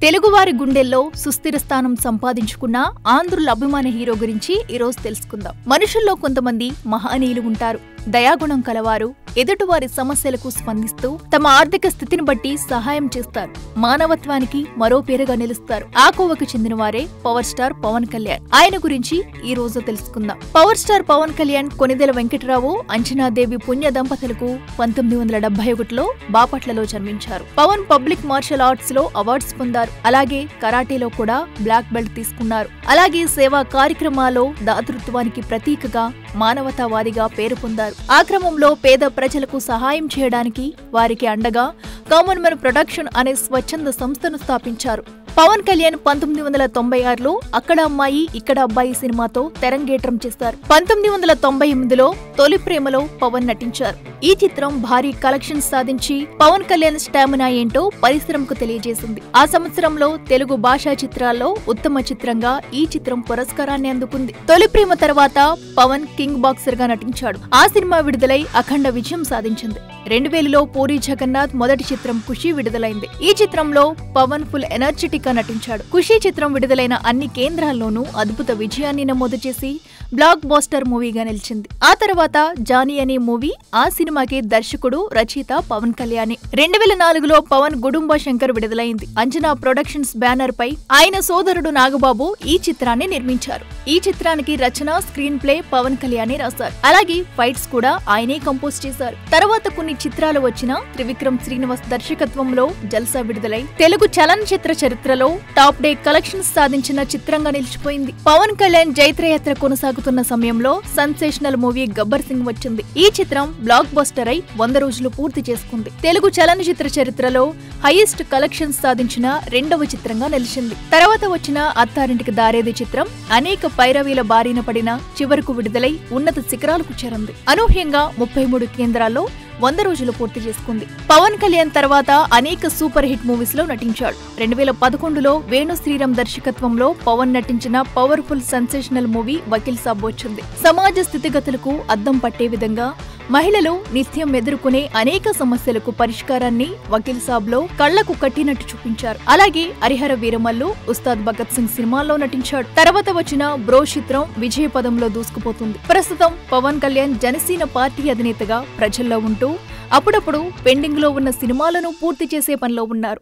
తెలుగువారి గుండెల్లో సుస్థిర స్థానం సంపాదించుకున్న ఆంధ్రుల అభిమాన హీరో గురించి ఈరోజు తెలుసుకుందాం. మనుషుల్లో కొంతమంది మహనీయులు ఉంటారు. దయాగుణం కలవారు, ఎదుటివారి సమస్యలకు స్పందిస్తూ తమ ఆర్థిక స్థితిని బట్టి సహాయం చేస్తారు. మానవత్వానికి మరో పేరుగా నిలుస్తారు. ఆ కోవకు చెందినవారే పవర్ స్టార్ పవన్ కళ్యాణ్. ఆయన గురించి ఈ రోజు తెలుసుకుందాం. పవర్ స్టార్ పవన్ కళ్యాణ్ కొనిదెల వెంకటరావు, అంజనాదేవి పుణ్య దంపతులకు 1971లో బాపట్లలో జన్మించారు. పవన్ పబ్లిక్ మార్షల్ ఆర్ట్స్ లో అవార్డ్స్ పొందారు. అలాగే కరాటేలో కూడా బ్లాక్ బెల్ట్ తీసుకున్నారు. అలాగే సేవా కార్యక్రమాల్లో దాతృత్వానికి ప్రతీకగా, మానవతావాదిగా పేరు పొందారు. ఆ క్రమంలో పేద ప్రజలకు సహాయం చేయడానికి, వారికి అండగా కామన్ మ్యాన్ ప్రొడక్షన్ అనే స్వచ్ఛంద సంస్థను స్థాపించారు. పవన్ కళ్యాణ్ 1996లో అక్కడ అమ్మాయి ఇక్కడ అబ్బాయి సినిమాతో తెరంగేట్రం చేశారు. 1998లో తొలి ప్రేమలో పవన్ నటించారు. ఈ చిత్రం భారీ కలెక్షన్స్ సాధించి పవన్ కళ్యాణ్ స్టామినా ఏంటో పరిశ్రమకు తెలియజేసింది. ఆ సంవత్సరంలో తెలుగు భాషా చిత్రాల్లో ఉత్తమ చిత్రంగా ఈ చిత్రం పురస్కారాన్ని అందుకుంది. తొలి ప్రేమ తర్వాత పవన్ కింగ్ బాక్సర్ గా నటించాడు. ఆ సినిమా విడుదలై అఖండ విజయం సాధించింది. 2000లో పూరి జగన్నాథ్ మొదటి చిత్రం ఖుషీ విడుదలైంది. ఈ చిత్రంలో పవన్ ఫుల్ ఎనర్జెటిక్ గా నటించాడు. ఖుషీ చిత్రం విడుదలైన అన్ని కేంద్రాల్లోనూ అద్భుత విజయాన్ని నమోదు చేసి బ్లాక్ బస్టర్ మూవీగా నిలిచింది. ఆ తర్వాత జానీ అనే మూవీ, ఆ సినిమాకి దర్శకుడు, రచయిత పవన్ కళ్యాణ్. 2004లో పవన్ గుడుంబ శంకర్ విడుదలైంది. అంజనా ప్రొడక్షన్స్ బ్యానర్ పై ఆయన సోదరుడు నాగబాబు ఈ చిత్రాన్ని నిర్మించారు. ఈ చిత్రానికి రచన, స్క్రీన్ ప్లే పవన్ కళ్యాణ్ రాశారు. అలాగే ఫైట్స్ కూడా ఆయనే కంపోజ్ చేశారు. తర్వాత కొన్ని చిత్రాలు వచ్చిన త్రివిక్రమ్ శ్రీనివాస్ దర్శకత్వంలో జల్సా విడుదలై తెలుగు చలనచిత్ర చరిత్రలో టాప్ డే కలెక్షన్స్ సాధించిన చిత్రంగా నిలిచిపోయింది. పవన్ కళ్యాణ్ జైత్రయాత్ర కొనసాగుతున్న సమయంలో సెన్సేషనల్ మూవీ గబ్బర్ సింగ్ వచ్చింది. ఈ చిత్రం బ్లాక్ బస్టర్ అయి 100 రోజులు పూర్తి చేసుకుంది. తెలుగు చలనచిత్ర చరిత్రలో హైయెస్ట్ కలెక్షన్స్ సాధించిన రెండవ చిత్రంగా నిలిచింది. తర్వాత వచ్చిన అత్తారింటికి దారేది చిత్రం అనేక పైరవీల బారిన పడిన చివరకు విడుదలై ఉన్నత శిఖరాలకు చేరింది. అనూహ్యంగా 33 కేంద్రాల్లో 100 రోజులు పూర్తి చేసుకుంది. పవన్ కళ్యాణ్ తర్వాత అనేక సూపర్ హిట్ మూవీస్ లో నటించాడు. 2011లో వేణు శ్రీరామ్ దర్శకత్వంలో పవన్ నటించిన powerful sensational movie Vakeel Saab వచ్చింది. సమాజ స్థితిగతులకు అద్దం పట్టే విధంగా మహిళలు నిత్యం ఎదుర్కొనే అనేక సమస్యలకు పరిష్కారాన్ని వకీల్ సాబ్ లో కళ్లకు కట్టినట్టు చూపించారు. అలాగే హరిహర వీరమల్లు, ఉస్తాద్ భగత్ సింగ్ సినిమాల్లో నటించాడు. తర్వాత వచ్చిన బ్రో చిత్రం విజయ పదంలో దూసుకుపోతుంది. ప్రస్తుతం పవన్ కళ్యాణ్ జనసేన పార్టీ అధినేతగా ప్రజల్లో ఉంటూ అప్పుడప్పుడు పెండింగ్ లో ఉన్న సినిమాలను పూర్తి చేసే పనిలో ఉన్నారు.